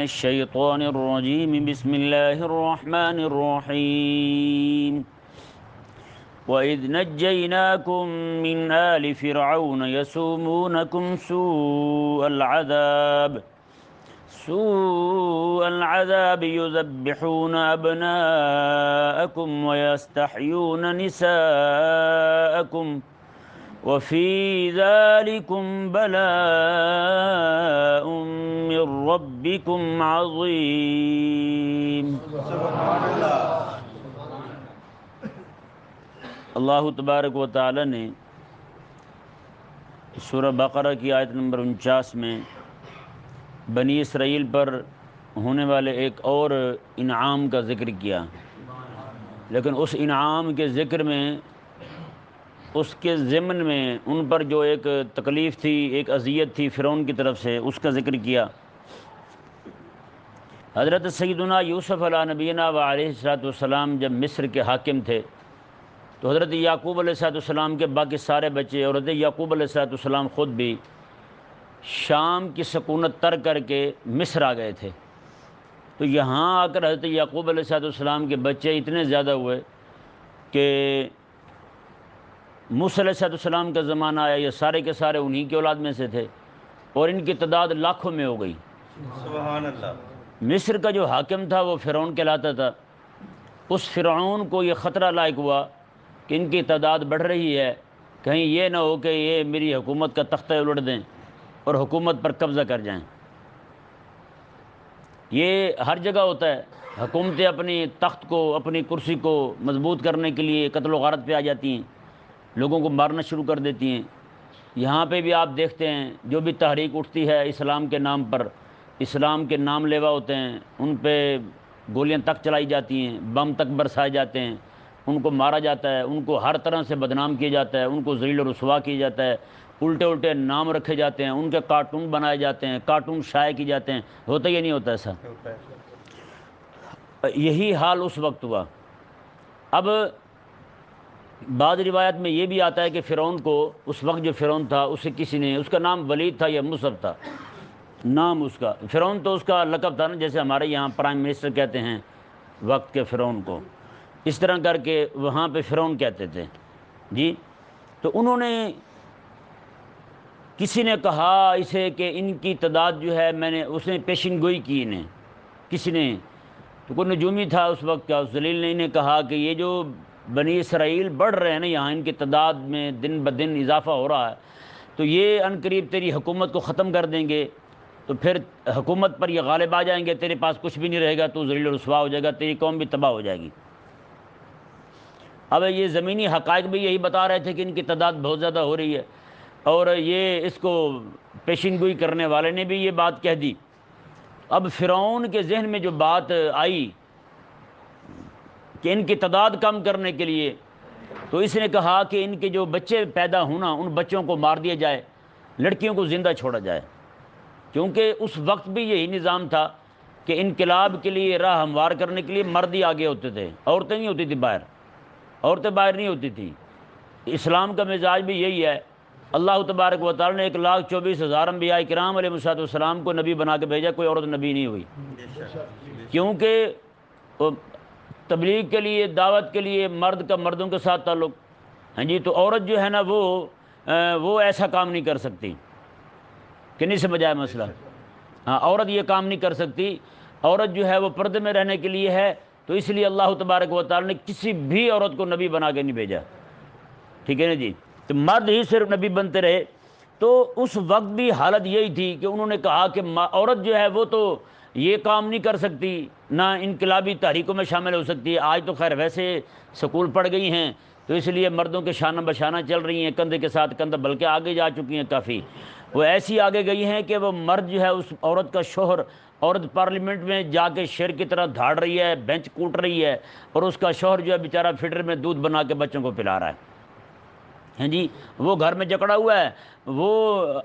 الشیطان الرجیم بسم اللہ الرحمن الرحیم وَإِذْ نَجَّيْنَاكُمْ مِنْ آلِ فِرْعَوْنَ يَسُومُونَكُمْ سُوءَ الْعَذَابِ يُذَبِّحُونَ أَبْنَاءَكُمْ وَيَسْتَحْيُونَ نِسَاءَكُمْ وَفِي ذَلِكُمْ بَلَاءٌ مِّن رَّبِّكُمْ عَظِيمٌ۔ اللہ تبارک و تعالی نے سورہ بقرہ کی آیت نمبر 49 میں بنی اسرائیل پر ہونے والے ایک اور انعام کا ذکر کیا، لیکن اس انعام کے ذکر میں اس کے ضمن میں ان پر جو ایک تکلیف تھی، ایک اذیت تھی فرعون کی طرف سے، اس کا ذکر کیا۔ حضرت سیدنا یوسف علیہ نبینا و علیہ السلام جب مصر کے حاکم تھے تو حضرت یعقوب علیہ السلام کے باقی سارے بچے اور حضرت یعقوب علیہ السلام خود بھی شام کی سکونت ترک کر کے مصر آ گئے تھے۔ تو یہاں آ کر حضرت یعقوب علیہ السلام کے بچے اتنے زیادہ ہوئے کہ موسیٰ علیہ السلام کا زمانہ آیا، یہ سارے کے سارے انہی کی اولاد میں سے تھے اور ان کی تعداد لاکھوں میں ہو گئی۔ سبحان اللہ۔ مصر کا جو حاکم تھا وہ فرعون کہلاتا تھا۔ اس فرعون کو یہ خطرہ لاحق ہوا کہ ان کی تعداد بڑھ رہی ہے، کہیں یہ نہ ہو کہ یہ میری حکومت کا تختہ الٹ دیں اور حکومت پر قبضہ کر جائیں۔ یہ ہر جگہ ہوتا ہے، حکومتیں اپنی تخت کو، اپنی کرسی کو مضبوط کرنے کے لیے قتل و غارت پہ آ جاتی ہیں، لوگوں کو مارنا شروع کر دیتی ہیں۔ یہاں پہ بھی آپ دیکھتے ہیں جو بھی تحریک اٹھتی ہے اسلام کے نام پر، اسلام کے نام لیوا ہوتے ہیں، ان پہ گولیاں تک چلائی جاتی ہیں، بم تک برسائے جاتے ہیں، ان کو مارا جاتا ہے، ان کو ہر طرح سے بدنام کیا جاتا ہے، ان کو ذلیل و رسوا کیا جاتا ہے، الٹے الٹے نام رکھے جاتے ہیں، ان کے کارٹون بنائے جاتے ہیں، کارٹون شائع کی جاتے ہیں۔ ہوتا یا نہیں ہوتا ایسا؟ یہی حال اس وقت ہوا۔ اب بعض روایت میں یہ بھی آتا ہے کہ فرعون کو، اس وقت جو فرعون تھا اسے کسی نے، اس کا نام ولید تھا یا مصعب تھا نام اس کا، فرعون تو اس کا لقب تھا نا، جیسے ہمارے یہاں پرائم منسٹر کہتے ہیں وقت کے فرعون کو، اس طرح کر کے وہاں پہ فرعون کہتے تھے جی۔ تو انہوں نے، کسی نے کہا اسے کہ ان کی تعداد جو ہے، اس نے پیشن گوئی کی انہیں، کسی نے، تو کوئی نجومی تھا اس وقت کا، اس ذلیل نے انہیں کہا کہ یہ جو بنی اسرائیل بڑھ رہے ہیں نا، یہاں ان کی تعداد میں دن بدن اضافہ ہو رہا ہے، تو یہ عنقریب تیری حکومت کو ختم کر دیں گے، تو پھر حکومت پر یہ غالب آ جائیں گے، تیرے پاس کچھ بھی نہیں رہے گا، تو ذلیل و رسوا ہو جائے گا، تیری قوم بھی تباہ ہو جائے گی۔ اب یہ زمینی حقائق بھی یہی بتا رہے تھے کہ ان کی تعداد بہت زیادہ ہو رہی ہے، اور یہ اس کو پیشن گوئی کرنے والے نے بھی یہ بات کہہ دی۔ اب فرعون کے ذہن میں جو بات آئی کہ ان کی تعداد کم کرنے کے لیے، تو اس نے کہا کہ ان کے جو بچے پیدا ہونا، ان بچوں کو مار دیا جائے، لڑکیوں کو زندہ چھوڑا جائے، کیونکہ اس وقت بھی یہی نظام تھا کہ انقلاب کے لیے راہ ہموار کرنے کے لیے مرد ہی آگے ہوتے تھے، عورتیں نہیں ہوتی تھی باہر، عورتیں باہر نہیں ہوتی تھیں۔ اسلام کا مزاج بھی یہی ہے۔ اللہ تبارک و تعالی نے 1,24,000 انبیاء کرام علیہ السلام کو نبی بنا کے بھیجا، کوئی عورت نبی نہیں ہوئی، کیونکہ تبلیغ کے لیے، دعوت کے لیے مرد کا مردوں کے ساتھ تعلق، ہاں جی، تو عورت جو ہے نا وہ ایسا کام نہیں کر سکتی، کہ نہیں سمجھ آیا مسئلہ؟ ہاں، عورت یہ کام نہیں کر سکتی، عورت جو ہے وہ پردے میں رہنے کے لیے ہے، تو اس لیے اللہ تبارک و تعالی نے کسی بھی عورت کو نبی بنا کے نہیں بھیجا، ٹھیک ہے نا جی، تو مرد ہی صرف نبی بنتے رہے۔ تو اس وقت بھی حالت یہی تھی کہ انہوں نے کہا کہ عورت جو ہے وہ تو یہ کام نہیں کر سکتی، نہ انقلابی تحریکوں میں شامل ہو سکتی ہے، آج تو خیر ویسے سکول پڑ گئی ہیں، تو اس لیے مردوں کے شانہ بشانہ چل رہی ہیں، کندھے کے ساتھ کندھا، بلکہ آگے جا چکی ہیں کافی، وہ ایسی آگے گئی ہیں کہ وہ مرد جو ہے اس عورت کا شوہر، عورت پارلیمنٹ میں جا کے شیر کی طرح دھاڑ رہی ہے، بینچ کوٹ رہی ہے، اور اس کا شوہر جو ہے بیچارہ فلٹر میں دودھ بنا کے بچوں کو پلا رہا ہے، ہیں جی، وہ گھر میں جکڑا ہوا ہے، وہ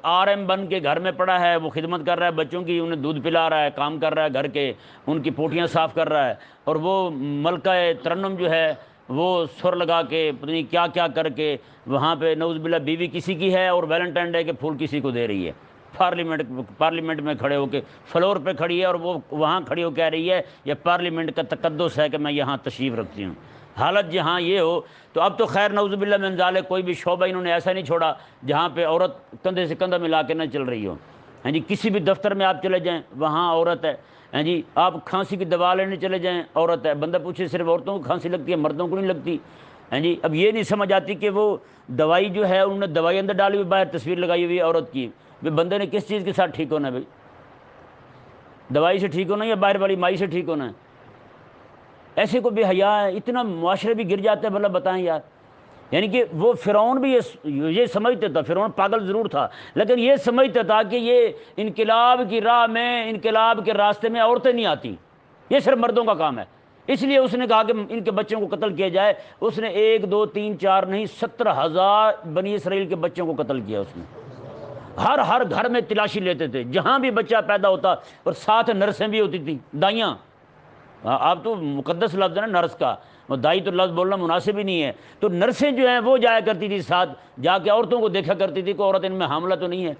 RM بن کے گھر میں پڑا ہے، وہ خدمت کر رہا ہے بچوں کی، انہیں دودھ پلا رہا ہے، کام کر رہا ہے گھر کے، ان کی پوٹیاں صاف کر رہا ہے، اور وہ ملکہ ترنم جو ہے وہ سر لگا کے پتہ نہیں کیا کیا کر کے وہاں پہ نعوذ باللہ بیوی کسی کی ہے اور ویلنٹائن ڈے کے پھول کسی کو دے رہی ہے، پارلیمنٹ میں کھڑے ہو کے فلور پہ کھڑی ہے اور وہ وہاں کھڑی ہو کہہ رہی ہے یہ پارلیمنٹ کا تقدس ہے کہ میں یہاں تشریف رکھتی ہوں۔ حالت جہاں یہ ہو تو اب تو خیر نعوذ باللہ من ذالک کوئی بھی شعبہ انہوں نے ایسا نہیں چھوڑا جہاں پہ عورت کندھے سے کندھا ملا کے نہ چل رہی ہو۔ ہاں جی، کسی بھی دفتر میں آپ چلے جائیں وہاں عورت ہے۔ ہاں جی، آپ کھانسی کی دوا لینے چلے جائیں عورت ہے۔ بندہ پوچھے صرف عورتوں کو کھانسی لگتی ہے مردوں کو نہیں لگتی؟ ہاں جی، اب یہ نہیں سمجھ آتی کہ وہ دوائی جو ہے انہوں نے دوائی اندر ڈالی ہوئی، باہر تصویر لگائی ہوئی ہے عورت کی۔ بندے نے کس چیز کے ساتھ ٹھیک ہونا ہے بھائی؟ دوائی سے ٹھیک ہونا ہے یا باہر والی مائی سے ٹھیک ہونا ہے؟ ایسے کو بے حیا ہے، اتنا معاشرے بھی گر جاتا ہے، بھلا بتائیں یار۔ یعنی کہ وہ فرعون بھی یہ سمجھتا تھا، فرعون پاگل ضرور تھا لیکن یہ سمجھتا تھا کہ یہ انقلاب کی راہ میں، انقلاب کے راستے میں عورتیں نہیں آتی، یہ صرف مردوں کا کام ہے۔ اس لیے اس نے کہا کہ ان کے بچوں کو قتل کیا جائے۔ اس نے 1 2 3 4 نہیں 70,000 بنی اسرائیل کے بچوں کو قتل کیا اس نے۔ ہر گھر میں تلاشی لیتے تھے جہاں بھی بچہ پیدا ہوتا، اور ساتھ نرسیں بھی ہوتی تھیں، دائیاں۔ آپ تو مقدس لفظ ہے نا نرس کا، وہ دائی تو لفظ بولنا مناسب ہی نہیں ہے۔ تو نرسیں جو ہیں وہ جایا کرتی تھی ساتھ، جا کے عورتوں کو دیکھا کرتی تھی کہ عورت ان میں حاملہ تو نہیں ہے۔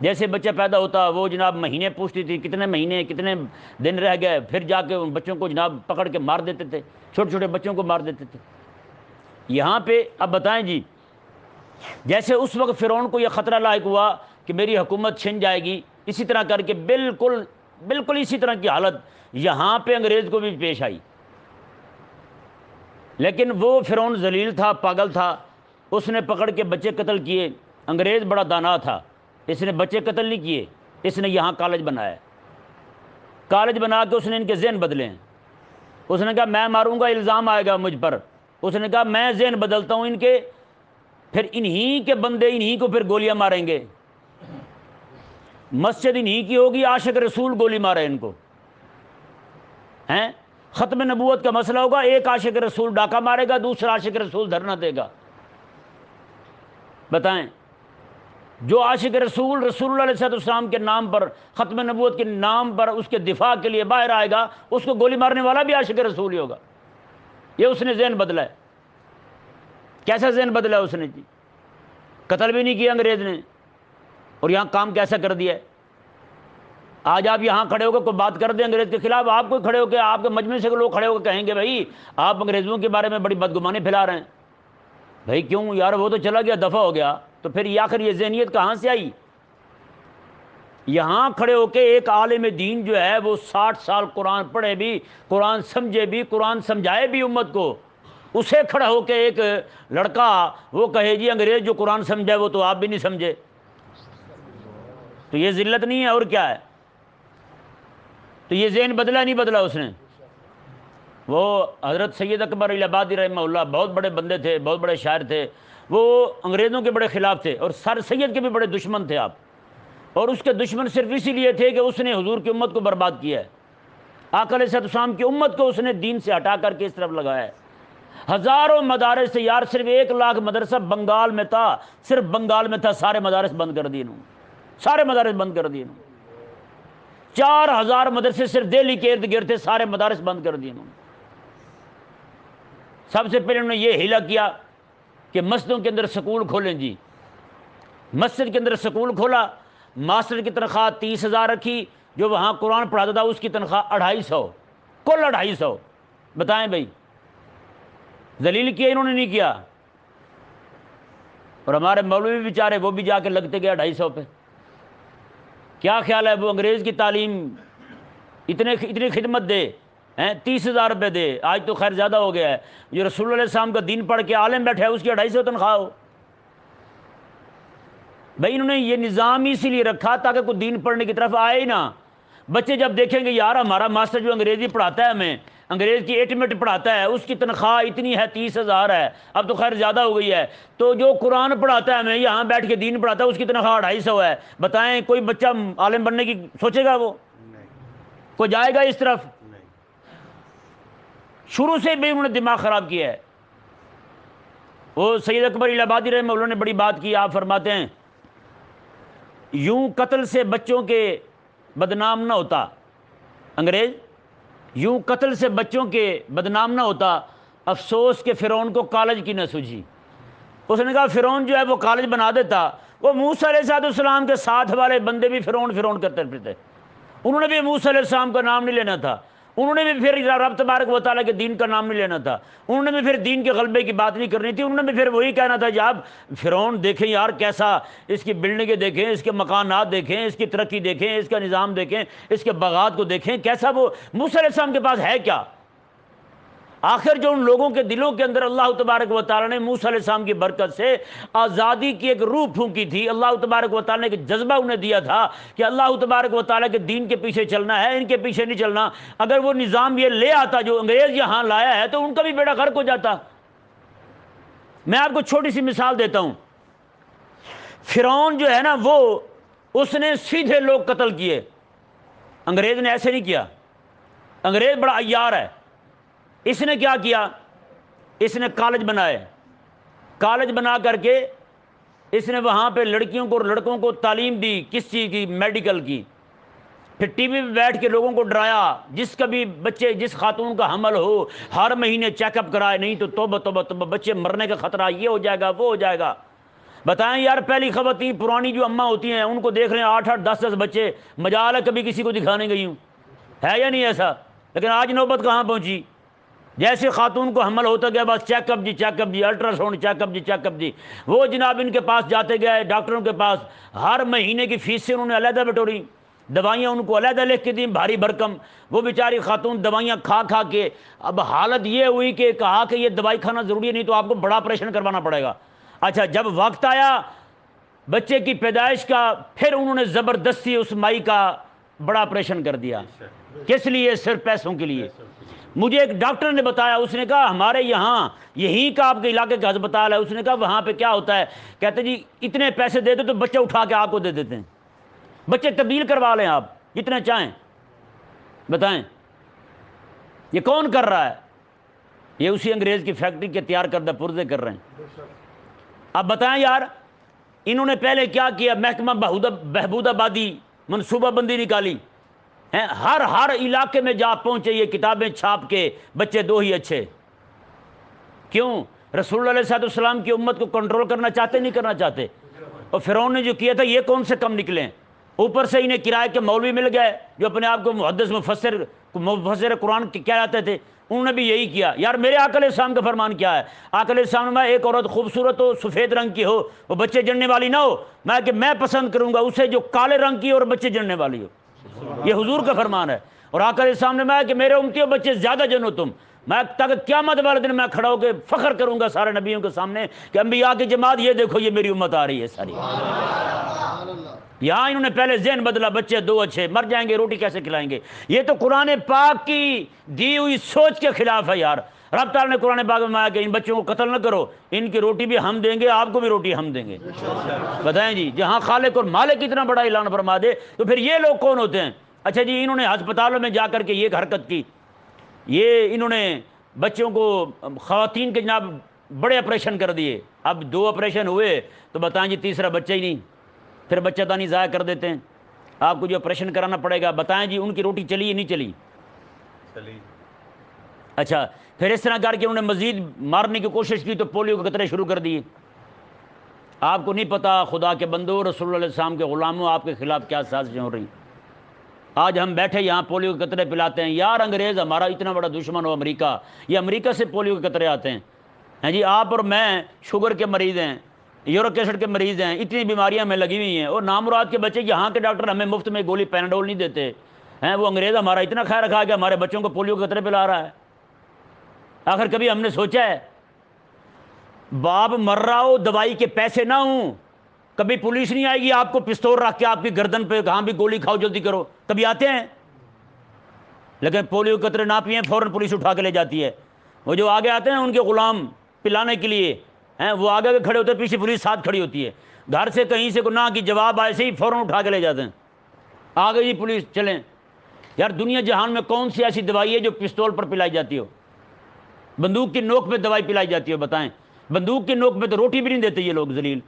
جیسے بچہ پیدا ہوتا وہ جناب مہینے پوچھتی تھی، کتنے مہینے کتنے دن رہ گئے، پھر جا کے ان بچوں کو جناب پکڑ کے مار دیتے تھے، چھوٹے چھوٹے بچوں کو مار دیتے تھے۔ یہاں پہ اب بتائیں جی، جیسے اس وقت فرعون کو یہ خطرہ لاحق ہوا کہ میری حکومت چھن جائے گی، اسی طرح کر کے بالکل اسی طرح کی حالت یہاں پہ انگریز کو بھی پیش آئی۔ لیکن وہ فرعون ذلیل تھا، پاگل تھا، اس نے پکڑ کے بچے قتل کیے۔ انگریز بڑا دانا تھا، اس نے بچے قتل نہیں کیے، اس نے یہاں کالج بنایا، کالج بنا کے اس نے ان کے ذہن بدلے ہیں۔ اس نے کہا میں ماروں گا الزام آئے گا مجھ پر، اس نے کہا میں ذہن بدلتا ہوں ان کے، پھر انہی کے بندے انہی کو پھر گولیاں ماریں گے، مسجد انہی کی ہوگی، عاشق رسول گولی مارے ان کو ہیں۔ ختم نبوت کا مسئلہ ہوگا، ایک عاشق رسول ڈاکہ مارے گا، دوسرا عاشق رسول دھرنا دے گا۔ بتائیں، جو عاشق رسول اللہ علیہ السلام کے نام پر، ختم نبوت کے نام پر اس کے دفاع کے لیے باہر آئے گا، اس کو گولی مارنے والا بھی عاشق رسول ہی ہوگا۔ یہ اس نے ذہن بدلا ہے۔ کیسا ذہن بدلا ہے اس نے جی؟ قتل بھی نہیں کیا انگریز نے، اور یہاں کام کیسا کر دیا ہے۔ آج آپ یہاں کھڑے ہو کے کوئی بات کر دیں انگریز کے خلاف، آپ کو کھڑے ہو کے، آپ کے مجمع سے لوگ کھڑے ہو کے کہیں گے بھائی آپ انگریزوں کے بارے میں بڑی بدگمانی پھیلا رہے ہیں۔ بھائی کیوں یار، وہ تو چلا گیا، دفع ہو گیا، تو پھر یہ آخر یہ ذہنیت کہاں سے آئی؟ یہاں کھڑے ہو کے ایک عالم دین جو ہے وہ 60 سال قرآن پڑھے بھی، قرآن سمجھے بھی، قرآن سمجھائے بھی امت کو، اسے کھڑا ہو کے ایک لڑکا وہ کہے جی انگریز جو قرآن سمجھائے وہ تو آپ بھی نہیں سمجھے، تو یہ ذلت نہیں ہے اور کیا ہے؟ تو یہ ذہن بدلا نہیں بدلا اس نے؟ وہ حضرت سید اکبر الہآبادی رحمہ اللہ بہت بڑے بندے تھے، بہت بڑے شاعر تھے، وہ انگریزوں کے بڑے خلاف تھے اور سر سید کے بھی بڑے دشمن تھے آپ، اور اس کے دشمن صرف اسی لیے تھے کہ اس نے حضور کی امت کو برباد کیا ہے، آقا علیہ السلام کی امت کو اس نے دین سے ہٹا کر کے اس طرف لگایا ہے۔ ہزاروں مدارس سے یار، صرف 1 لاکھ مدرسہ بنگال میں تھا، صرف بنگال میں تھا، سارے مدارس بند کر دیے انہوں نے، سارے مدارس بند کر دیے انہوں نے۔ 4000 مدرسے صرف دہلی کے ارد گرد تھے، سارے مدارس بند کر دیے انہوں نے۔ سب سے پہلے انہوں نے یہ ہیلا کیا کہ مسجدوں کے اندر سکول کھولیں جی، مسجد کے اندر سکول کھولا، ماسٹر کی تنخواہ 30,000 رکھی، جو وہاں قرآن پڑھاتا تھا اس کی تنخواہ 250، کل 250۔ بتائیں بھائی، ذلیل کیا انہوں نے نہیں کیا؟ اور ہمارے مولوی بیچارے وہ بھی جا کے لگتے گئے 250 پہ۔ کیا خیال ہے وہ انگریز کی تعلیم اتنی خدمت دے، 30,000 روپے دے، آج تو خیر زیادہ ہو گیا ہے، جو رسول اللہ علیہ السلام کا دین پڑھ کے عالم بیٹھا ہے اس کی 250 تنخواہ ہو؟ بھائی انہوں نے یہ نظام اسی لیے رکھا تاکہ کوئی دین پڑھنے کی طرف آئے ہی نہ۔ بچے جب دیکھیں گے یار ہمارا ماسٹر جو انگریزی پڑھاتا ہے، ہمیں انگریز کی ایٹمیٹ پڑھاتا ہے، اس کی تنخواہ اتنی ہے، 30,000 ہے، اب تو خیر زیادہ ہو گئی ہے، تو جو قرآن پڑھاتا ہے ہمیں، یہاں بیٹھ کے دین پڑھاتا ہے، اس کی تنخواہ 250 ہے۔ بتائیں کوئی بچہ عالم بننے کی سوچے گا؟ وہ کوئی جائے گا اس طرف؟ شروع سے بھی انہوں نے دماغ خراب کیا ہے۔ وہ سید اکبر الہآبادی رحمہ اللہ نے بڑی بات کی، آپ فرماتے ہیں یوں قتل سے بچوں کے بدنام نہ ہوتا انگریز، یوں قتل سے بچوں کے بدنام نہ ہوتا، افسوس کہ فرعون کو کالج کی نہ سوجھی۔ اس نے کہا فرعون جو ہے وہ کالج بنا دیتا وہ موسیٰ علیہ السلام کے ساتھ والے بندے بھی فرعون کرتے پھرتے، انہوں نے بھی موسیٰ علیہ السلام کا نام نہیں لینا تھا، انہوں نے بھی پھر رب تبارک و تعالیٰ کے دین کا نام نہیں لینا تھا، انہوں نے بھی پھر دین کے غلبے کی بات نہیں کرنی تھی، انہوں نے بھی پھر وہی کہنا تھا جب فرعون دیکھیں یار کیسا، اس کی بلڈنگیں دیکھیں، اس کے مکانات دیکھیں، اس کی ترقی دیکھیں، اس کا نظام دیکھیں، اس کے باغات کو دیکھیں، کیسا وہ موسیٰ علیہ السلام کے پاس ہے کیا؟ آخر جو ان لوگوں کے دلوں کے اندر اللہ تبارک و تعالیٰ نے موسیٰ علیہ السلام کی برکت سے آزادی کی ایک روح پھونکی تھی، اللہ تبارک و تعالیٰ نے ایک جذبہ انہیں دیا تھا کہ اللہ تبارک و تعالیٰ کے دین کے پیچھے چلنا ہے، ان کے پیچھے نہیں چلنا۔ اگر وہ نظام یہ لے آتا جو انگریز یہاں لایا ہے تو ان کا بھی بیڑا غرق ہو جاتا۔ میں آپ کو چھوٹی سی مثال دیتا ہوں، فرعون جو ہے نا وہ اس نے سیدھے لوگ قتل کیے، انگریز نے ایسے نہیں کیا۔ انگریز بڑا عیار ہے، اس نے کیا کیا، اس نے کالج بنائے، کالج بنا کر کے اس نے وہاں پہ لڑکیوں کو اور لڑکوں کو تعلیم دی، کس چیز کی، میڈیکل کی۔ پھر ٹی وی پہ بیٹھ کے لوگوں کو ڈرایا، جس کا بھی بچے، جس خاتون کا حمل ہو ہر مہینے چیک اپ کرائے، نہیں تو توبہ توبہ توبہ، بچے مرنے کا خطرہ، یہ ہو جائے گا وہ ہو جائے گا۔ بتائیں یار، پہلی خواتین پرانی جو اماں ہوتی ہیں ان کو دیکھ رہے ہیں 8-8 10-10 بچے، مجال ہے کبھی کسی کو دکھانے گئی ہوں، ہے یا نہیں ایسا؟ لیکن آج نوبت کہاں پہنچی، جیسے خاتون کو حمل ہوتا گیا بس چیک اپ جی، چیک اپ جی، الٹرا ساؤنڈ چیک اپ جی، چیک اپ جی۔ وہ جناب ان کے پاس جاتے گئے ڈاکٹروں کے پاس، ہر مہینے کی فیس سے انہوں نے علیحدہ بٹوری، دوائیاں ان کو علیحدہ لکھ کے دیں بھاری بھرکم۔ وہ بیچاری خاتون دوائیاں کھا کھا کے اب حالت یہ ہوئی کہ کہا کہ یہ دوائی کھانا ضروری ہے، نہیں تو آپ کو بڑا آپریشن کروانا پڑے گا۔ اچھا، جب وقت آیا بچے کی پیدائش کا، پھر انہوں نے زبردستی اس مائی کا بڑا آپریشن کر دیا۔ کس لیے؟ صرف پیسوں کے لیے۔ مجھے ایک ڈاکٹر نے بتایا، اس نے کہا ہمارے یہاں یہیں کا آپ کے علاقے کا ہسپتال ہے، اس نے کہا وہاں پہ کیا ہوتا ہے، کہتے جی اتنے پیسے دے دو تو بچہ اٹھا کے آپ کو دے دیتے ہیں، بچے تبدیل کروا لیں آپ جتنے چاہیں۔ بتائیں یہ کون کر رہا ہے؟ یہ اسی انگریز کی فیکٹری کے تیار کردہ پرزے کر رہے ہیں۔ اب بتائیں یار، انہوں نے پہلے کیا کیا، محکمہ بہبود آبادی منصوبہ بندی نکالی، ہر علاقے میں جا پہنچے، یہ کتابیں چھاپ کے بچے دو ہی اچھے۔ کیوں؟ رسول اللہ علیہ السلام کی امت کو کنٹرول کرنا چاہتے نہیں کرنا چاہتے؟ اور فرعون نے جو کیا تھا یہ کون سے کم نکلے؟ اوپر سے انہیں کرائے کے مولوی مل گئے جو اپنے آپ کو محدث مفسر قرآن کہہ جاتے تھے، انہوں نے بھی یہی کیا۔ یار میرے آقا علیہ السلام کا فرمان کیا ہے؟ آقا علیہ السلام میں ایک عورت خوبصورت ہو، سفید رنگ کی ہو، وہ بچے جننے والی نہ ہو، میں پسند کروں گا اسے جو کالے رنگ کی اور بچے جننے والی ہو۔ یہ حضور کا فرمان ہے۔ اور آقا علیہ السلام نے میں کہ میرے امتیوں بچے زیادہ جنو تم، میں تک قیامت والے دن میں کھڑا ہو کے فخر کروں گا سارے نبیوں کے سامنے کہ انبیاء کی جماعت یہ دیکھو یہ میری امت آ رہی ہے ساری۔ یہاں انہوں نے پہلے ذہن بدلا، بچے دو اچھے، مر جائیں گے روٹی کیسے کھلائیں گے؟ یہ تو قرآن پاک کی دی ہوئی سوچ کے خلاف ہے یار۔ رب تعالیٰ نے قرآن پاک میں فرمایا کہ ان بچوں کو قتل نہ کرو، ان کی روٹی بھی ہم دیں گے، آپ کو بھی روٹی ہم دیں گے۔ بتائیں جی، جہاں خالق اور مالک اتنا بڑا اعلان فرما دے تو پھر یہ لوگ کون ہوتے ہیں؟ اچھا جی، انہوں نے ہسپتالوں میں جا کر کے یہ حرکت کی، یہ انہوں نے بچوں کو، خواتین کے جناب بڑے آپریشن کر دیے۔ اب 2 آپریشن ہوئے تو بتائیں جی تیسرا بچہ ہی نہیں، پھر بچہ دانی ضائع کر دیتے ہیں۔ آپ کو جو آپریشن کرانا پڑے گا، بتائیں جی ان کی روٹی چلی یا نہیں چلی؟ اچھا، پھر اس طرح کر کے انہوں نے مزید مارنے کی کوشش کی تو پولیو کے قطرے شروع کر دیے۔ آپ کو نہیں پتا خدا کے بندو، رسول اللہ علیہ السلام کے غلاموں، آپ کے خلاف کیا سازشیں ہو رہی ہیں۔ آج ہم بیٹھے یہاں پولیو کے قطرے پلاتے ہیں، یار انگریز ہمارا اتنا بڑا دشمن ہو امریکہ، یہ امریکہ سے پولیو کے قطرے آتے ہیں جی۔ آپ اور میں شوگر کے مریض ہیں، یورک ایسڈ کے مریض ہیں، اتنی بیماریاں ہمیں لگی ہوئی ہیں، اور نامراد کے بچے یہاں کے ڈاکٹر ہمیں مفت میں گولی پیناڈول نہیں دیتے ہیں۔ وہ انگریز ہمارا اتنا خیال رکھا کہ ہمارے بچوں کو پولیو کے قطرے پلا رہا ہے۔ آخر کبھی ہم نے سوچا ہے باپ مر رہا ہو، دوائی کے پیسے نہ ہوں، کبھی پولیس نہیں آئے گی آپ کو پستول رکھ کے آپ کی گردن پہ کہاں بھی گولی کھاؤ جلدی کرو؟ کبھی آتے ہیں؟ لیکن پولیو قطرے نہ پئیں فوراً پولیس اٹھا کے لے جاتی ہے۔ وہ جو آگے آتے ہیں ان کے غلام پلانے کے لیے ہیں، وہ آگے کے کھڑے ہوتے ہیں، پیچھے پولیس ساتھ کھڑی ہوتی ہے، گھر سے کہیں سے گناہ کی جواب آئے سے ہی فوراً اٹھا کے لے جاتے ہیں، آگے جی پولیس چلیں۔ یار دنیا جہان میں کون سی ایسی دوائی ہے جو پستول پر پلائی جاتی ہو؟ بندوق کی نوک پہ دوائی پلائی جاتی ہو؟ بتائیں، بندوق کی نوک پہ تو روٹی بھی نہیں دیتے یہ لوگ ذلیل،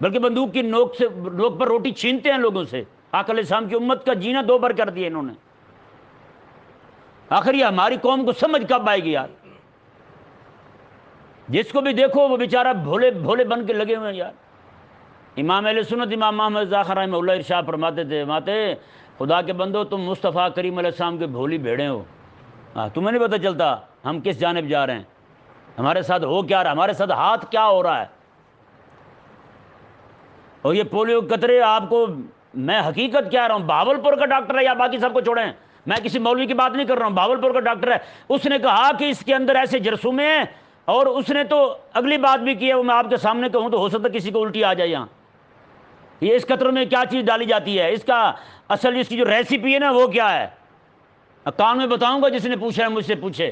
بلکہ بندوق کی نوک پر روٹی چھینتے ہیں لوگوں سے۔ آقا علیہ السلام کی امت کا جینا 2 بار کر دیا انہوں نے۔ آخر یہ ہماری قوم کو سمجھ کب آئے گی یار؟ جس کو بھی دیکھو وہ بیچارہ بھولے بھولے بن کے لگے ہوئے ہیں یار۔ امام اہل سنت امام محمد رضا خان رحمہ اللہ ارشاد فرماتے تھے، فرماتے خدا کے بندو تم مصطفیٰ کریم علیہ السلام کے بھولی بھیڑیں ہو، تمہیں نہیں پتہ چلتا ہم کس جانب جا رہے ہیں، ہمارے ساتھ ہو کیا رہا ہے، ہمارے ساتھ ہاتھ کیا ہو رہا ہے۔ اور یہ پولیو قطرے آپ کو میں حقیقت کہہ رہا ہوں، بہاولپور کا ڈاکٹر ہے یا باقی سب کو چھوڑیں، میں کسی مولوی کی بات نہیں کر رہا ہوں، بہاولپور کا ڈاکٹر ہے، اس نے کہا کہ اس کے اندر ایسے جرثومے ہیں، اور اس نے تو اگلی بات بھی کی ہے، وہ میں آپ کے سامنے کہوں تو ہو سکتا ہے کسی کو الٹی آ جائے یہاں۔ یہ اس قطروں میں کیا چیز ڈالی جاتی ہے، اس کا اصل اس کی جو ریسیپی ہے نا وہ کیا ہے، کان میں بتاؤں گا، جس نے پوچھا ہے مجھ سے پوچھے۔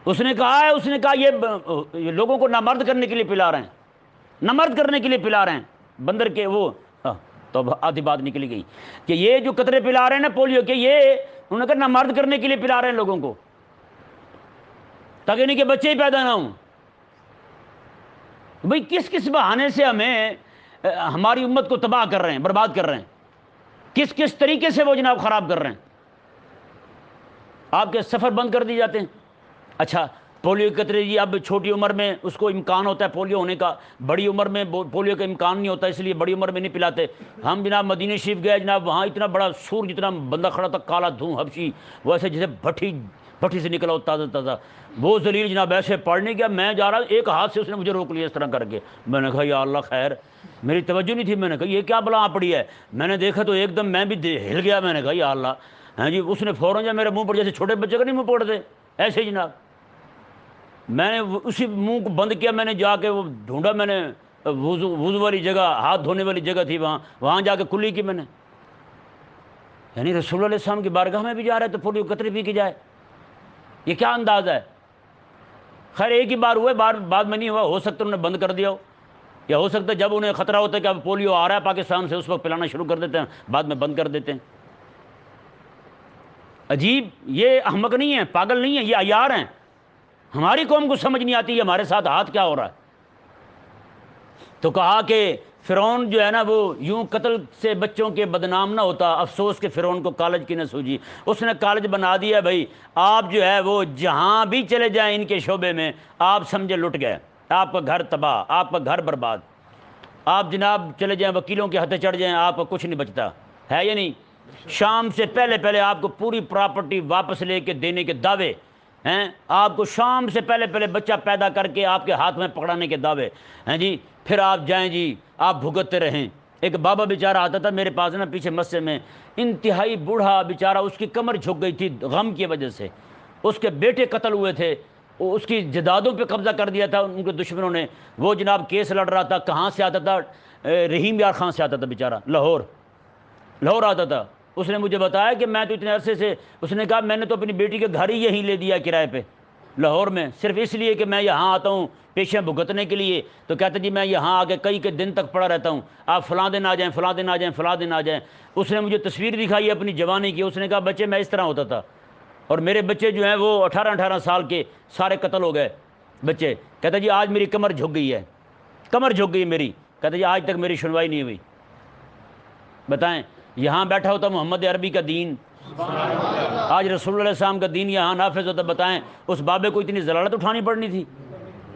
اس نے کہا یہ لوگوں کو نامرد کرنے کے لیے پلا رہے ہیں، نامرد کرنے کے لیے پلا رہے ہیں، بندر کے وہ تو آدھی بات نکلی گئی کہ یہ جو قطرے پلا رہے ہیں نا پولیو کے، یہ انہوں نے کہا نامرد کرنے کے لیے پلا رہے ہیں لوگوں کو، تاکہ ان کے بچے ہی پیدا نہ ہوں۔ بھئی کس کس بہانے سے ہمیں ہماری امت کو تباہ کر رہے ہیں، برباد کر رہے ہیں، کس کس طریقے سے وہ جناب خراب کر رہے ہیں۔ آپ کے سفر بند کر دیے جاتے ہیں۔ اچھا پولیو کے قطرے جی اب چھوٹی عمر میں اس کو امکان ہوتا ہے پولیو ہونے کا، بڑی عمر میں پولیو کا امکان نہیں ہوتا، اس لیے بڑی عمر میں نہیں پلاتے۔ ہم جناب مدینہ شریف گئے جناب، وہاں اتنا بڑا سور جتنا بندہ کھڑا تھا، کالا دھوں حبشی، ویسے جیسے بھٹی سے نکلا ہو تازہ تازہ، وہ ذلیل جناب ایسے پڑھنے گیا، میں جا رہا، ایک ہاتھ سے اس نے مجھے روک لیا اس طرح کر کے۔ میں نے کہا یا اللہ خیر، میری توجہ نہیں تھی، میں نے کہا یہ کیا بلا پڑی ہے، میں نے دیکھا تو ایک دم میں بھی ہل گیا، میں نے کہا یا اللہ، ہاں جی، اس نے فوراً جا میرے منہ پر جیسے چھوٹے بچے کا نہیں منہ پڑتے ایسے ہی جناب، میں نے اسی منہ کو بند کیا، میں نے جا کے وہ ڈھونڈا، میں نے وضو والی جگہ، ہاتھ دھونے والی جگہ تھی وہاں جا کے کلی کی میں نے، یعنی رسول اللہ علیہ السلام کی بارگاہ میں بھی جا رہا ہے تو پولیو قطرے پی کے جائے، یہ کیا انداز ہے۔ خیر ایک ہی بار ہوئے، بعد میں نہیں ہوا، ہو سکتا انہوں نے بند کر دیا ہو، یا ہو سکتا ہے جب انہیں خطرہ ہوتا ہے کہ اب پولیو آ رہا ہے پاکستان سے، اس وقت پلانا شروع کر دیتے ہیں، بعد میں بند کر دیتے ہیں۔ عجیب، یہ احمق نہیں ہے، پاگل نہیں ہے، یہ عیار ہیں۔ ہماری قوم کو سمجھ نہیں آتی ہے ہمارے ساتھ ہاتھ کیا ہو رہا ہے۔ تو کہا کہ فرعون جو ہے نا وہ یوں قتل سے بچوں کے بدنام نہ ہوتا، افسوس کہ فرعون کو کالج کی نہ سوجی، اس نے کالج بنا دیا۔ بھائی آپ جو ہے وہ جہاں بھی چلے جائیں ان کے شعبے میں، آپ سمجھے لٹ گئے، آپ کا گھر تباہ، آپ کا گھر برباد، آپ جناب چلے جائیں وکیلوں کے ہتھے چڑھ جائیں، آپ کا کچھ نہیں بچتا ہے، یا نہیں؟ شام سے پہلے آپ کو پوری پراپرٹی واپس لے کے دینے کے دعوے ہیں، آپ کو شام سے پہلے بچہ پیدا کر کے آپ کے ہاتھ میں پکڑانے کے دعوے ہیں جی، پھر آپ جائیں جی، آپ بھگتتے رہیں۔ ایک بابا بیچارہ آتا تھا میرے پاس نا پیچھے مسجد میں، انتہائی بوڑھا بیچارہ، اس کی کمر جھک گئی تھی غم کی وجہ سے، اس کے بیٹے قتل ہوئے تھے، اس کی جائیدادوں پہ قبضہ کر دیا تھا ان کے دشمنوں نے، وہ جناب کیس لڑ رہا تھا، کہاں سے آتا تھا؟ رحیم یار خان سے آتا تھا بیچارہ، لاہور آتا تھا۔ اس نے مجھے بتایا کہ میں تو اتنے عرصے سے، اس نے کہا میں نے تو اپنی بیٹی کے گھر ہی یہیں لے دیا کرائے پہ لاہور میں، صرف اس لیے کہ میں یہاں آتا ہوں پیشیاں بھگتنے کے لیے، تو کہتا جی میں یہاں آگے کئی دن تک پڑا رہتا ہوں، آپ فلاں دن آ جائیں، فلاں دن آ جائیں، فلاں دن آ جائیں۔ اس نے مجھے تصویر دکھائی اپنی جوانی کی، اس نے کہا بچے میں اس طرح ہوتا تھا، اور میرے بچے جو ہیں وہ 18 سال کے سارے قتل ہو گئے بچے۔ کہتا جی آج میری کمر جھک گئی ہے، کمر جھک گئی میری، کہتا جی آج تک میری سنوائی نہیں ہوئی۔ بتائیں یہاں بیٹھا ہوتا محمد عربی کا دین، آج رسول اللہ علیہ السلام کا دین یہاں نافذ ہوتا، بتائیں اس بابے کو اتنی ضلالت اٹھانی پڑنی تھی؟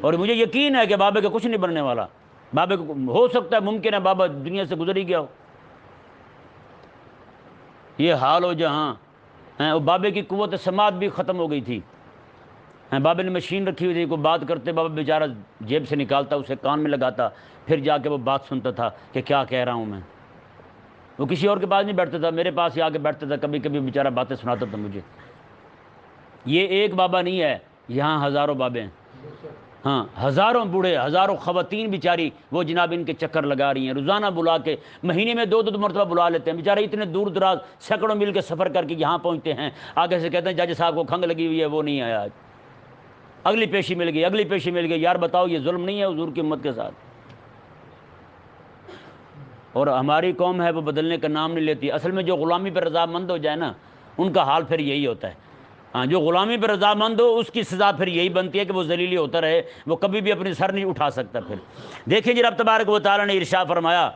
اور مجھے یقین ہے کہ بابے کا کچھ نہیں بننے والا، بابے کو ہو سکتا ہے ممکن ہے بابا دنیا سے گزر ہی گیا ہو، یہ حال ہو جہاں وہ بابے کی قوت سماعت بھی ختم ہو گئی تھی۔ بابے نے مشین رکھی ہوئی تھی، کوئی بات کرتے بابا بیچارہ جیب سے نکالتا، اسے کان میں لگاتا، پھر جا کے وہ بات سنتا تھا کہ کیا کہہ رہا ہوں میں۔ وہ کسی اور کے پاس نہیں بیٹھتا تھا، میرے پاس ہی آ کے بیٹھتا تھا، کبھی کبھی بیچارہ باتیں سناتا تھا مجھے۔ یہ ایک بابا نہیں ہے، یہاں ہزاروں بابے ہیں، ہاں ہزاروں بوڑھے، ہزاروں خواتین بیچاری وہ جناب ان کے چکر لگا رہی ہیں، روزانہ بلا کے، مہینے میں 2 مرتبہ بلا لیتے ہیں بیچارے، اتنے دور دراز سینکڑوں میل کے سفر کر کے یہاں پہنچتے ہیں، آگے سے کہتے ہیں جج صاحب کو کھنگ لگی ہوئی ہے وہ نہیں آیا آج، اگلی پیشی مل گئی، اگلی پیشی مل گئی۔ یار بتاؤ یہ ظلم نہیں ہے حضور کی امت کے ساتھ؟ اور ہماری قوم ہے وہ بدلنے کا نام نہیں لیتی۔ اصل میں جو غلامی پر رضامند ہو جائے نا ان کا حال پھر یہی ہوتا ہے، ہاں جو غلامی پر رضامند ہو اس کی سزا پھر یہی بنتی ہے کہ وہ ذلیل ہوتا رہے، وہ کبھی بھی اپنی سر نہیں اٹھا سکتا۔ پھر دیکھیں جی رب تبارک و تعالیٰ نے ارشاد فرمایا،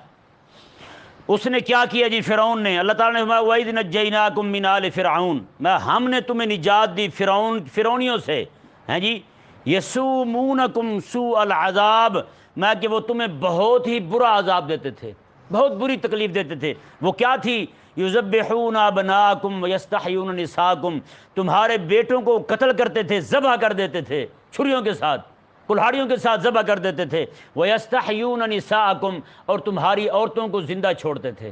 اس نے کیا کیا جی فرعون نے، اللہ تعالیٰ نے فرمایا وَإِذْ نَجَّيْنَاكُم مِّنْ آلِ فِرْعَوْنَ، میں ہم نے تمہیں نجات دی فرعونیوں سے، ہیں جی، یسومونکم سوء العذاب، میں کہ وہ تمہیں بہت ہی برا عذاب دیتے تھے، بہت بری تکلیف دیتے تھے۔ وہ کیا تھی؟ یذبحون ابناءکم ویستحیون نساءکم، تمہارے بیٹوں کو قتل کرتے تھے، ذبح کر دیتے تھے، چھریوں کے ساتھ، کلہاڑیوں کے ساتھ ذبح کر دیتے تھے۔ ویستحیون نساءکم، اور تمہاری عورتوں کو زندہ چھوڑتے تھے۔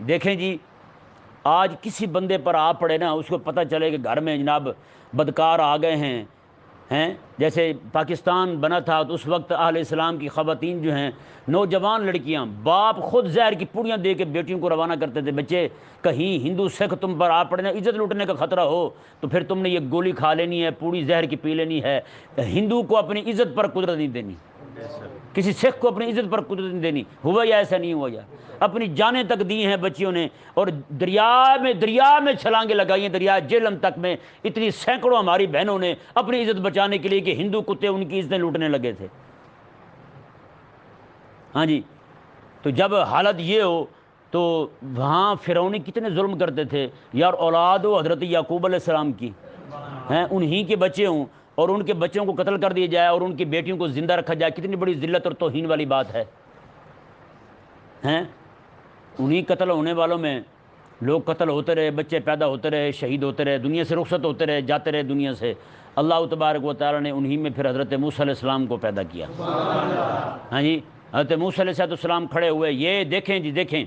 دیکھیں جی، آج کسی بندے پر آ پڑے نا، اس کو پتہ چلے کہ گھر میں جناب بدکار آ گئے ہیں، جیسے پاکستان بنا تھا تو اس وقت اہل اسلام کی خواتین جو ہیں، نوجوان لڑکیاں، باپ خود زہر کی پوڑیاں دے کے بیٹیوں کو روانہ کرتے تھے، بچے کہیں ہندو سکھ تم پر آ پڑے نا، عزت لوٹنے کا خطرہ ہو تو پھر تم نے یہ گولی کھا لینی ہے، پوڑی زہر کی پی لینی ہے۔ ہندو کو اپنی عزت پر قدرت نہیں دینی، کسی سکھ کو اپنی عزت پر قدرت نہیں دینی۔ ہوا یا ایسا نہیں ہوا؟ یا اپنی جانیں تک دی ہیں بچیوں نے، اور دریا میں چھلانگیں لگائی ہیں، دریا جہلم تک میں اتنی سینکڑوں ہماری بہنوں نے اپنی عزت بچانے کے لیے کہ ہندو کتے ان کی عزتیں لوٹنے لگے تھے۔ ہاں جی، تو جب حالت یہ ہو تو وہاں فرعونی کتنے ظلم کرتے تھے یار، اولاد ہو حضرت یعقوب علیہ السلام کی ہیں، انہی کے بچے ہوں اور ان کے بچوں کو قتل کر دیا جائے اور ان کی بیٹیوں کو زندہ رکھا جائے، کتنی بڑی ذلت اور توہین والی بات ہے۔ ہیں انہی قتل ہونے والوں میں لوگ قتل ہوتے رہے، بچے پیدا ہوتے رہے، شہید ہوتے رہے، دنیا سے رخصت ہوتے رہے، جاتے رہے دنیا سے۔ اللہ تبارک و تعالیٰ نے انہی میں پھر حضرت موسیٰ علیہ السلام کو پیدا کیا۔ ہاں جی، حضرت موسیٰ علیہ السلام کھڑے ہوئے، یہ دیکھیں جی، دیکھیں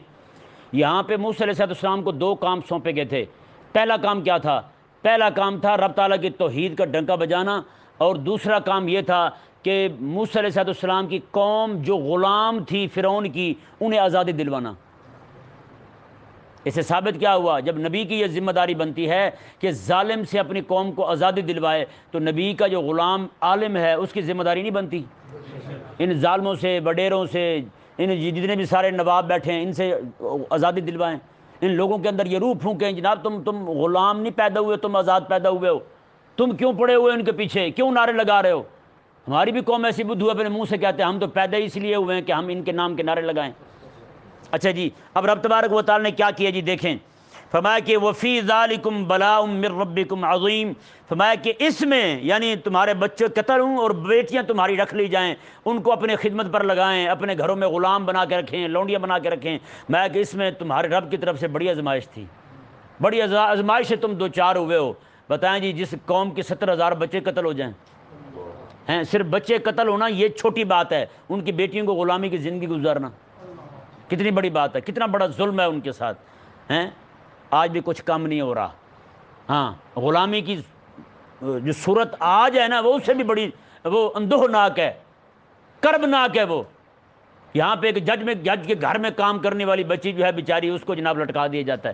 یہاں پہ موسیٰ علیہ السلام کو دو کام سونپے گئے تھے۔ پہلا کام کیا تھا؟ پہلا کام تھا رب تعالیٰ کی توحید کا ڈنکا بجانا، اور دوسرا کام یہ تھا کہ موسیٰ علیہ السلام کی قوم جو غلام تھی فرعون کی، انہیں آزادی دلوانا۔ اس سے ثابت کیا ہوا؟ جب نبی کی یہ ذمہ داری بنتی ہے کہ ظالم سے اپنی قوم کو آزادی دلوائے، تو نبی کا جو غلام عالم ہے اس کی ذمہ داری نہیں بنتی ان ظالموں سے، وڈیروں سے، ان جتنے بھی سارے نواب بیٹھے ہیں ان سے آزادی دلوائیں، ان لوگوں کے اندر یہ روح پھونکیں جناب تم غلام نہیں پیدا ہوئے، تم آزاد پیدا ہوئے ہو، تم کیوں پڑے ہوئے ان کے پیچھے، کیوں نعرے لگا رہے ہو؟ ہماری بھی قوم ایسی بدھو اپنے منہ سے کہتے ہیں ہم تو پیدا اس لیے ہوئے ہیں کہ ہم ان کے نام کے نعرے لگائیں۔ اچھا جی، اب رب تبارک و تعالی نے کیا کیا جی؟ دیکھیں، فرمایا کہ وفی ذالکم بلاء من ربکم عظیم، فرمایا کہ اس میں یعنی تمہارے بچے قتل ہوں اور بیٹیاں تمہاری رکھ لی جائیں، ان کو اپنے خدمت پر لگائیں، اپنے گھروں میں غلام بنا کے رکھیں، لونڈیاں بنا کے رکھیں، میں کہ اس میں تمہارے رب کی طرف سے بڑی آزمائش تھی، بڑی آزمائش سے تم دو چار ہوئے ہو۔ بتائیں جی، جس قوم کے 70,000 بچے قتل ہو جائیں، صرف بچے قتل ہونا یہ چھوٹی بات ہے، ان کی بیٹیوں کو غلامی کی زندگی گزارنا کتنی بڑی بات ہے، کتنا بڑا ظلم ہے ان کے ساتھ۔ آج بھی کچھ کم نہیں ہو رہا۔ ہاں، غلامی کی جو صورت آج ہے نا، وہ اس سے بھی بڑی، وہ اندوہناک ہے، کربناک ہے۔ وہ یہاں پہ ایک جج کے گھر میں کام کرنے والی بچی جو ہے بیچاری، اس کو جناب لٹکا دیا جاتا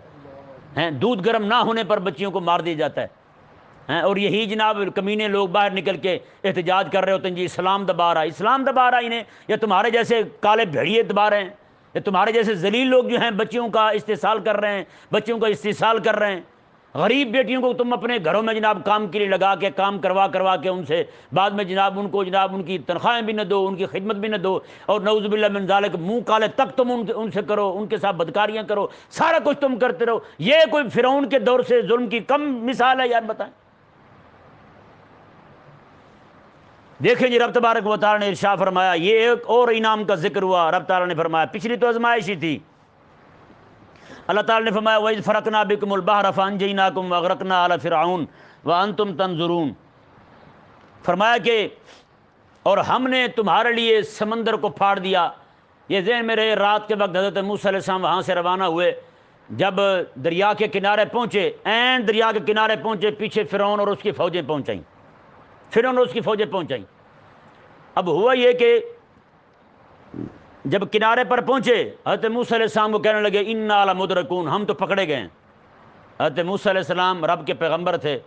ہے، دودھ گرم نہ ہونے پر بچیوں کو مار دیا جاتا ہے، اور یہی جناب کمینے لوگ باہر نکل کے احتجاج کر رہے ہوتے ہیں جی اسلام دبا رہا ہے، اسلام دبا رہا ہے انہیں، یا تمہارے جیسے کالے بھیڑیے دبا رہے ہیں، یا تمہارے جیسے ذلیل لوگ جو ہیں بچیوں کا استحصال کر رہے ہیں، بچیوں کا استحصال کر رہے ہیں۔ غریب بیٹیوں کو تم اپنے گھروں میں جناب کام کے لیے لگا کے، کام کروا کے ان سے بعد میں جناب ان کو جناب ان کی تنخواہیں بھی نہ دو، ان کی خدمت بھی نہ دو، اور نعوذ باللہ من ذالک منہ کالے تک تم ان سے کرو، ان کے ساتھ بدکاریاں کرو، سارا کچھ تم کرتے رہو۔ یہ کوئی فرعون کے دور سے ظلم کی کم مثال ہے یار؟ بتائیں۔ دیکھیں جی، رب تبارک و تعالیٰ نے ارشاد فرمایا، یہ ایک اور انعام کا ذکر ہوا۔ رب تعالیٰ نے فرمایا، پچھلی تو آزمائش ہی تھی، اللہ تعالیٰ نے فرمایا وَإِذْ فَرَقْنَا بِكُمُ الْبَحْرَ فَأَنْجَيْنَاكُمْ وَأَغْرَقْنَا آلَ فِرْعَوْنَ وَأَنْتُمْ تَنْظُرُونَ، فرمایا کہ اور ہم نے تمہارے لیے سمندر کو پھاڑ دیا۔ یہ ذہن میں رہے، رات کے وقت حضرت موسیٰ علیہ السلام وہاں سے روانہ ہوئے، جب دریا کے کنارے پہنچے، عین دریا کے کنارے پہنچے، پیچھے فرعون اور اس کی فوجیں پہنچائیں، فرعون اور اس کی فوجیں پہنچائیں۔ اب ہوا یہ کہ جب کنارے پر پہنچے، حضرت موسیٰ علیہ السلام کو کہنے لگے اِنَّا لَمُدْرَکُونَ، ہم تو پکڑے گئے ہیں۔ حضرت موسیٰ علیہ السلام رب کے پیغمبر تھے،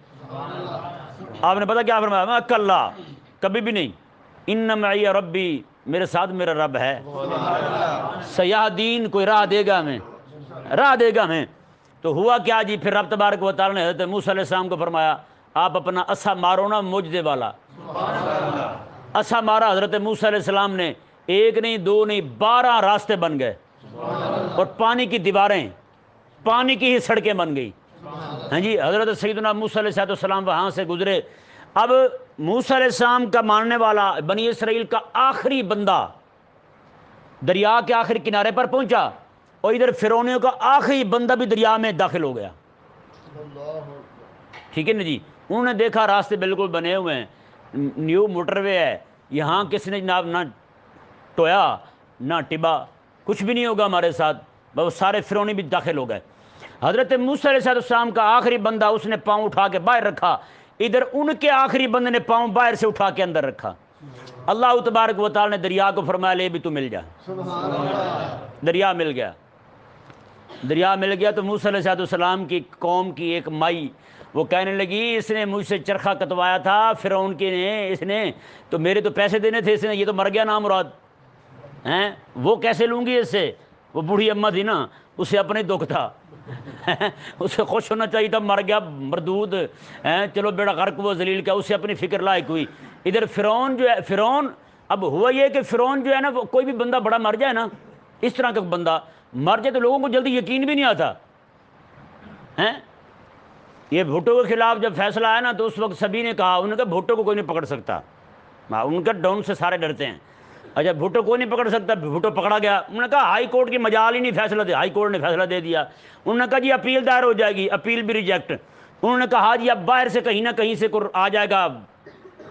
آپ نے پتہ کیا فرمایا؟ ما کلا، کبھی بھی نہیں، اِنَّ مَعِیَ رَبِّی، میرے ساتھ میرا رب ہے، سیہدین، کوئی راہ دے گا ہمیں، راہ دے گا ہمیں۔ تو ہوا کیا جی؟ پھر رب تبارک و تعالیٰ نے حضرت موسیٰ علیہ السلام کو فرمایا آپ اپنا عصا مارو نا معجزے والا۔ عصا مارا حضرت موسیٰ علیہ السلام نے، ایک نہیں دو نہیں 12 راستے بن گئے، اور پانی کی دیواریں، پانی کی ہی سڑکیں بن گئی۔ ہاں جی، حضرت سیدنا موسیٰ علیہ السلام وہاں سے گزرے۔ اب موسیٰ علیہ السلام کا ماننے والا بنی اسرائیل کا آخری بندہ دریا کے آخری کنارے پر پہنچا اور ادھر فرعونیوں کا آخری بندہ بھی دریا میں داخل ہو گیا. ٹھیک ہے نا جی. انہوں نے دیکھا راستے بالکل بنے ہوئے ہیں, نیو موٹر وے ہے, یہاں کس نے جناب نہ ٹویا نہ ٹبا, کچھ بھی نہیں ہوگا ہمارے ساتھ. بس سارے فرعونی بھی داخل ہو گئے. حضرت موسیٰ علیہ السلام کا آخری بندہ, اس نے پاؤں اٹھا کے باہر رکھا, ادھر ان کے آخری بندے نے پاؤں باہر سے اٹھا کے اندر رکھا. اللہ تبارک و تعالی نے دریا کو فرمایا لے بھی تو مل جا. دریا مل گیا. دریا مل گیا تو موسیٰ علیہ السلام کی قوم کی ایک مائی وہ کہنے لگی اس نے مجھ سے چرخہ کٹوایا تھا فرعون کے نے, اس نے تو میرے تو پیسے دینے تھے, اس نے یہ تو مر گیا نامراد ہیں, وہ کیسے لوں گی اس سے. وہ بوڑھی اماں تھی نا, اسے اپنے دکھ تھا, اسے خوش ہونا چاہیے تھا, مر گیا مردود ہیں, چلو بیڑا غرق وہ ذلیل کا, اسے اپنی فکر لائق ہوئی. ادھر فرعون جو ہے, فرعون اب ہوا یہ کہ فرعون جو ہے نا, وہ کوئی بھی بندہ بڑا مر جائے نا, اس طرح کا بندہ مر جائے تو لوگوں کو جلدی یقین بھی نہیں آتا ہیں. یہ بھٹو کے خلاف جب فیصلہ آیا نا تو اس وقت سبھی نے کہا, انہوں نے کہا بھٹو کو کوئی نہیں پکڑ سکتا, ان کا ڈاؤن سے سارے ڈرتے ہیں. اچھا بھٹو کوئی نہیں پکڑ سکتا, بھٹو پکڑا گیا. انہوں نے کہا ہائی کورٹ کی مجال ہی نہیں فیصلہ دے, ہائی کورٹ نے فیصلہ دے دیا. انہوں نے کہا جی اپیل دائر ہو جائے گی, اپیل بھی ریجیکٹ. انہوں نے کہا جی اب باہر سے کہیں نہ کہیں سے آ جائے گا,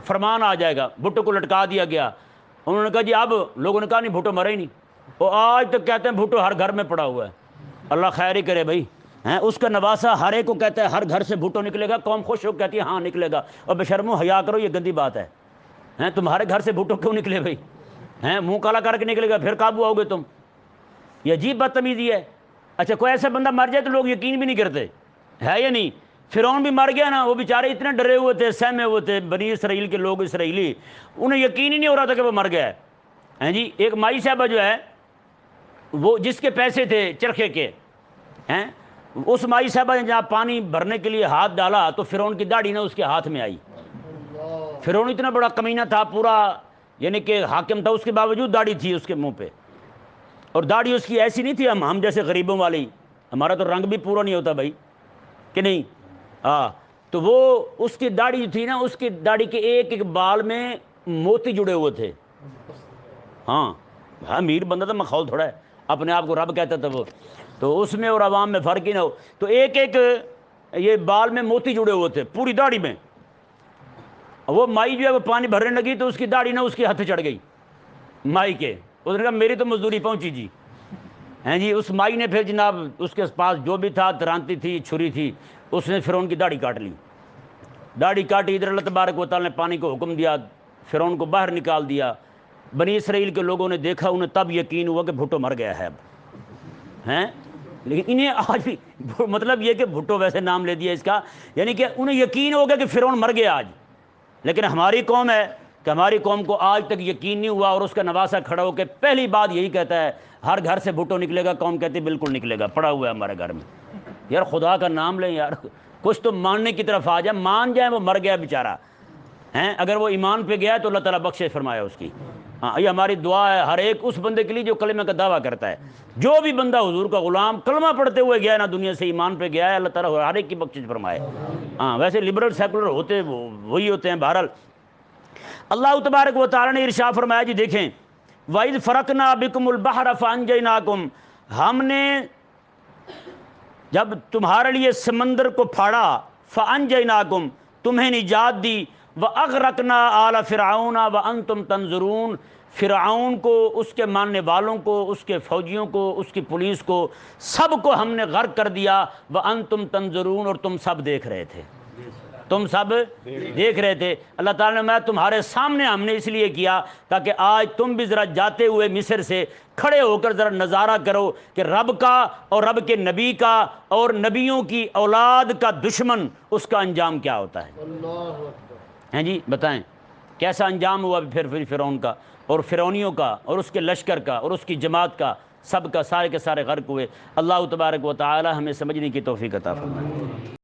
فرمان آ جائے گا. بھٹو کو لٹکا دیا گیا. انہوں نے کہا جی اب, لوگوں نے کہا نہیں بھٹو مرا ہی نہیں. وہ آج تک کہتے ہیں بھٹو ہر گھر میں پڑا ہوا ہے. اللہ خیر ہی کرے بھائی ہیں, اس کا نواسا ہر ایک کو کہتا ہے ہر گھر سے بھٹو نکلے گا, قوم خوش ہو کہتی ہے ہاں نکلے گا. اور بے شرمو حیا کرو, یہ گندی بات ہے ہیں, تمہارے گھر سے بھٹو کیوں نکلے بھائی ہیں, منہ کالا کر کے نکلے گا, پھر قابو آؤ گے تم. یہ عجیب بدتمیزی ہے. اچھا کوئی ایسا بندہ مر جائے تو لوگ یقین بھی نہیں کرتے, ہے یا نہیں. فرعون بھی مر گیا نا, وہ بیچارے اتنے ڈرے ہوئے تھے, سہمے ہوئے تھے, بنی اسرائیل کے لوگ اسرائیلی, انہیں یقین ہی نہیں ہو رہا تھا کہ وہ مر گیا ہے جی. ایک مائی صاحبہ جو ہے وہ جس کے پیسے تھے چرخے کے ہیں, اس مائی صاحبہ نے جہاں پانی بھرنے کے لیے ہاتھ ڈالا تو فرعون کی داڑھی نا اس کے ہاتھ میں آئی. فرعون اتنا بڑا کمینہ تھا, پورا یعنی کہ حاکم تھا, اس کے باوجود داڑھی تھی اس کے منہ پہ. اور داڑھی اس کی ایسی نہیں تھی ہم جیسے غریبوں والی, ہمارا تو رنگ بھی پورا نہیں ہوتا بھائی کہ نہیں. تو وہ اس کی داڑھی جو تھی نا, اس کی داڑھی کے ایک ایک بال میں موتی جڑے ہوئے تھے. ہاں امیر بندہ تھا, مخول تھوڑا ہے, اپنے آپ کو رب کہتا تھا وہ, تو اس میں اور عوام میں فرق ہی نہ ہو. تو ایک ایک یہ بال میں موتی جڑے ہوئے تھے پوری داڑھی میں. وہ مائی جو ہے وہ پانی بھرنے لگی تو اس کی داڑھی نا اس کے ہاتھ چڑھ گئی مائی کے. اس نے کہا میری تو مزدوری پہنچی جی ہیں جی. اس مائی نے پھر جناب اس کے پاس جو بھی تھا, درانتی تھی, چھری تھی, اس نے فرعون کی داڑھی کاٹ لی. داڑھی کاٹی, ادھر اللہ تبارک و تعالی نے پانی کو حکم دیا, فرعون کو باہر نکال دیا. بنی اسرائیل کے لوگوں نے دیکھا, انہیں تب یقین ہوا کہ بھٹو مر گیا ہے اب ہیں. لیکن انہیں آج بھی مطلب یہ کہ بھٹو ویسے نام لے دیا اس کا, یعنی کہ انہیں یقین ہو گیا کہ فرعون مر گیا آج. لیکن ہماری قوم ہے کہ ہماری قوم کو آج تک یقین نہیں ہوا, اور اس کا نواسا کھڑا ہو کے پہلی بات یہی کہتا ہے ہر گھر سے بھٹو نکلے گا. قوم کہتی بالکل نکلے گا, پڑا ہوا ہے ہمارے گھر میں. یار خدا کا نام لیں یار, کچھ تو ماننے کی طرف آ جائے. مان جائیں وہ مر گیا بیچارہ ہیں, اگر وہ ایمان پہ گیا تو اللہ تعالیٰ بخشش فرمایا اس کی. ہاں یہ ہماری دعا ہے ہر ایک اس بندے کے لیے جو کلمہ کا دعویٰ کرتا ہے. جو بھی بندہ حضور کا غلام کلمہ پڑھتے ہوئے گیا ہے نا, دنیا سے ایمان پہ گیا ہے, اللہ تعالیٰ ہر ایک کی بخشش فرمائے. ہاں ویسے لبرل سیکولر ہوتے وہی ہوتے ہیں. بہرحال اللہ تبارک و تعالیٰ نے ارشاد فرمایا جی دیکھیں, وَإِذْ فَرَقْنَا بِكُمُ الْبَحْرَ فَأَنْجَيْنَاكُمْ, ہم نے جب تمہارے لیے سمندر کو پھاڑا, فَأَنْجَيْنَاكُمْ, تمہیں نجات دی, وَأَغْرَقْنَا آلَ فِرْعَوْنَ وَأَنْتُمْ تَنْظُرُونَ, فرعون کو, اس کے ماننے والوں کو, اس کے فوجیوں کو, اس کی پولیس کو, سب کو ہم نے غرق کر دیا. وَأَنْتُمْ تَنْظُرُونَ, اور تم سب دیکھ رہے تھے, تم سب دیکھ رہے تھے. اللہ تعالیٰ نے میں تمہارے سامنے ہم نے اس لیے کیا تاکہ آج تم بھی ذرا جاتے ہوئے مصر سے کھڑے ہو کر ذرا نظارہ کرو کہ رب کا اور رب کے نبی کا اور نبیوں کی اولاد کا دشمن اس کا انجام کیا ہوتا ہے. ہیں جی بتائیں کیسا انجام ہوا پھر فرعون کا اور فرعونیوں کا اور اس کے لشکر کا اور اس کی جماعت کا, سب کا سارے کے سارے غرق ہوئے. اللہ تبارک و تعالی ہمیں سمجھنے کی توفیق عطا فرمائے.